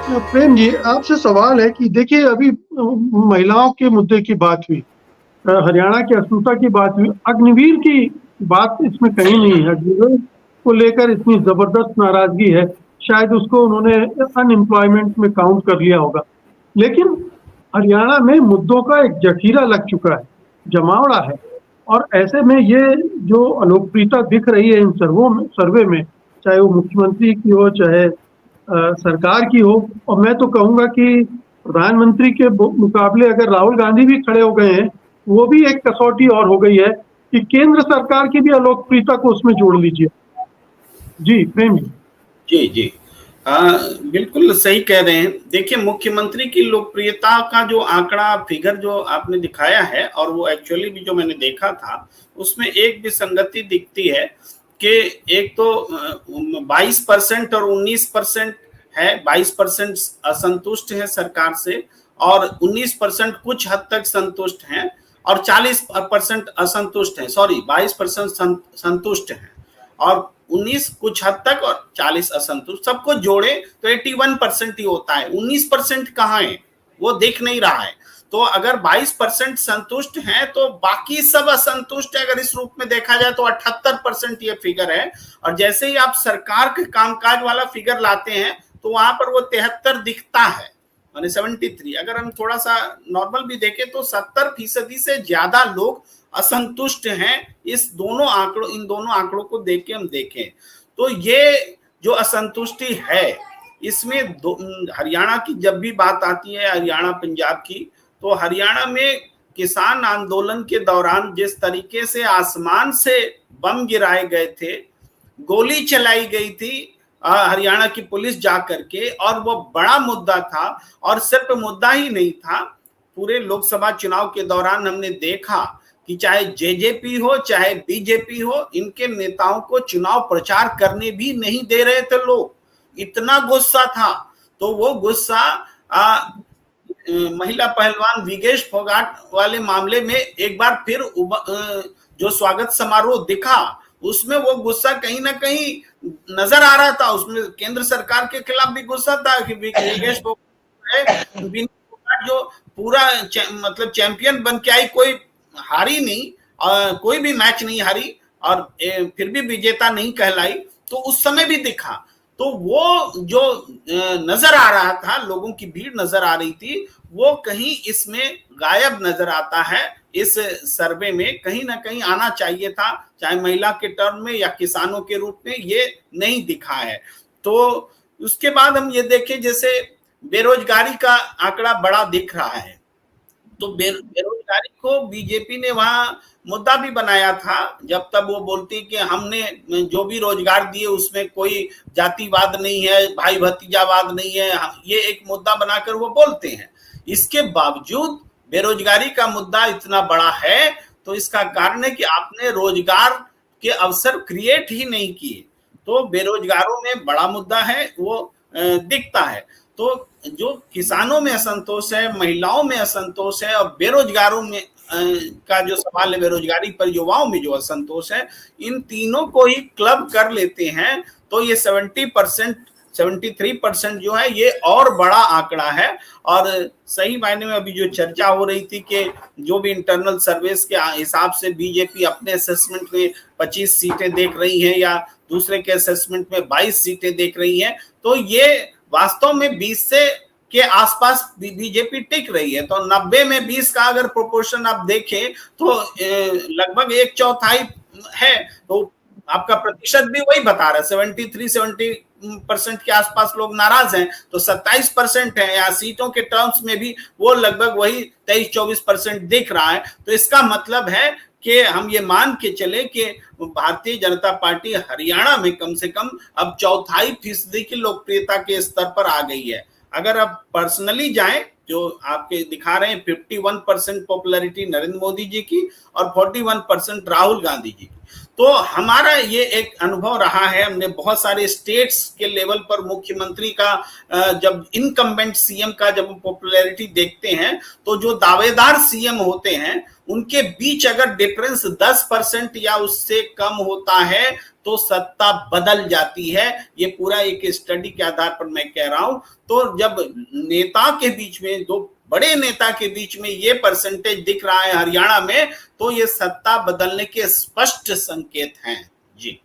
प्रेम जी, आपसे सवाल है कि देखिए अभी महिलाओं के मुद्दे की बात हुई, हरियाणा की अस्तुता की बात हुई, अग्निवीर की बात इसमें कहीं नहीं है। अग्निवीर को लेकर इतनी जबरदस्त नाराजगी है, शायद उसको उन्होंने अनएम्प्लॉयमेंट में काउंट कर लिया होगा। लेकिन हरियाणा में मुद्दों का एक जखीरा लग चुका है, जमावड़ा है। और ऐसे में ये जो अलोकप्रियता दिख रही है इन सर्वे में, चाहे वो मुख्यमंत्री की हो, चाहे सरकार की हो, और मैं तो कहूंगा कि प्रधानमंत्री के मुकाबले अगर राहुल गांधी भी खड़े हो गए हैं, वो भी एक कसौटी और हो गई है कि केंद्र सरकार की भी अलोकप्रियता को उसमें जोड़ लीजिए। जी प्रेम जी। जी जी, बिल्कुल सही कह रहे हैं। देखिए, मुख्यमंत्री की लोकप्रियता का जो आंकड़ा फिगर जो आपने दिखाया है, और वो एक्चुअली भी जो मैंने देखा था, उसमें एक विसंगति दिखती है कि एक तो 22% और 19% है। 22% असंतुष्ट है सरकार से, और 19% कुछ हद तक संतुष्ट हैं, और 40% असंतुष्ट है। सॉरी, 22% संतुष्ट है और 19 कुछ हद तक और 40 असंतुष्ट। सबको जोड़े तो 81% ही होता है। 19% कहाँ है, वो देख नहीं रहा है। तो अगर 22% संतुष्ट हैं तो बाकी सब असंतुष्ट है। अगर इस रूप में देखा जाए तो 78% ये फिगर है। और जैसे ही आप सरकार के कामकाज वाला फिगर लाते हैं तो वहां पर वो 73 दिखता है, यानी 73। अगर हम थोड़ा सा नॉर्मल भी देखें तो 70% से ज्यादा लोग असंतुष्ट हैं। इन दोनों आंकड़ों को देख के हम देखें तो ये जो असंतुष्टि है, इसमें हरियाणा की जब भी बात आती है, हरियाणा पंजाब की, तो हरियाणा में किसान आंदोलन के दौरान जिस तरीके से आसमान से बम गिराए गए थे, गोली चलाई गई थी हरियाणा की पुलिस जा करके, और वो बड़ा मुद्दा था। और सिर्फ मुद्दा ही नहीं था, पूरे लोकसभा चुनाव के दौरान हमने देखा कि चाहे जेजेपी हो चाहे बीजेपी हो, इनके नेताओं को चुनाव प्रचार करने भी नहीं दे रहे थे लोग, इतना गुस्सा था। तो वो गुस्सा महिला पहलवान विगेश फोगाट वाले मामले में एक बार फिर जो स्वागत समारोह दिखा, उसमें वो गुस्सा कहीं ना कहीं नजर आ रहा था। उसमें केंद्र सरकार के खिलाफ भी गुस्सा था कि विगेश फोगाट जो पूरा मतलब चैंपियन बन के आई, कोई हारी नहीं, कोई भी मैच नहीं हारी, और फिर भी विजेता नहीं कहलाई, तो उस समय भी दिखा। तो वो जो नजर आ रहा था, लोगों की भीड़ नजर आ रही थी, वो कहीं इसमें गायब नजर आता है। इस सर्वे में कहीं ना कहीं आना चाहिए था, चाहे महिला के टर्म में या किसानों के रूप में, ये नहीं दिखा है। तो उसके बाद हम ये देखें, जैसे बेरोजगारी का आंकड़ा बड़ा दिख रहा है, तो बेरोजगारी को बीजेपी ने वहां मुद्दा भी बनाया था। जब तक वो बोलती कि हमने जो भी रोजगार दिए उसमें कोई जातिवाद नहीं है, भाई भतीजावाद नहीं है, ये एक मुद्दा बनाकर वो बोलते हैं। इसके बावजूद बेरोजगारी का मुद्दा इतना बड़ा है, तो इसका कारण है कि आपने रोजगार के अवसर क्रिएट ही नहीं किए। तो बेरोजगारों में बड़ा मुद्दा है, वो दिखता है। तो जो किसानों में असंतोष है, महिलाओं में असंतोष है, और बेरोजगारों में का जो सवाल है, बेरोजगारी पर युवाओं में जो असंतोष है, इन तीनों को ही क्लब कर लेते हैं तो ये 70%, 73% जो है, ये और बड़ा आंकड़ा है। और सही मायने में अभी जो चर्चा हो रही थी कि जो भी इंटरनल सर्विस के हिसाब से बीजेपी अपने असेसमेंट में 25 सीटें देख रही है, या दूसरे के असेसमेंट में 22 सीटें देख रही है, तो ये वास्तव में 20 से के आसपास बीजेपी टिक रही है। तो 90 में 20 का अगर प्रोपोर्शन आप देखें तो लगभग 1/4 है। तो आपका प्रतिशत भी वही बता रहा है, 73-70% के आसपास लोग नाराज हैं, तो 27% है। या सीटों के टर्म्स में भी वो लगभग वही 23-24% दिख रहा है। तो इसका मतलब है कि हम ये मान के चले कि भारतीय जनता पार्टी हरियाणा में कम से कम अब 4.25% की लोकप्रियता के स्तर पर आ गई है। अगर आप पर्सनली जाएं, जो आपके दिखा रहे हैं 51% पॉपुलैरिटी नरेंद्र मोदी जी की और 41% राहुल गांधी जी की, तो हमारा ये एक अनुभव रहा है, हमने बहुत सारे स्टेट्स के लेवल पर मुख्यमंत्री का जब इनकम्बेंट सीएम का जब पॉपुलैरिटी देखते हैं, तो जो दावेदार सीएम होते हैं उनके बीच अगर डिफरेंस 10% या उससे कम होता है तो सत्ता बदल जाती है। ये पूरा एक स्टडी के आधार पर मैं कह रहा हूं। तो जब नेता के बीच में, दो बड़े नेता के बीच में ये परसेंटेज दिख रहा है हरियाणा में, तो ये सत्ता बदलने के स्पष्ट संकेत हैं। जी।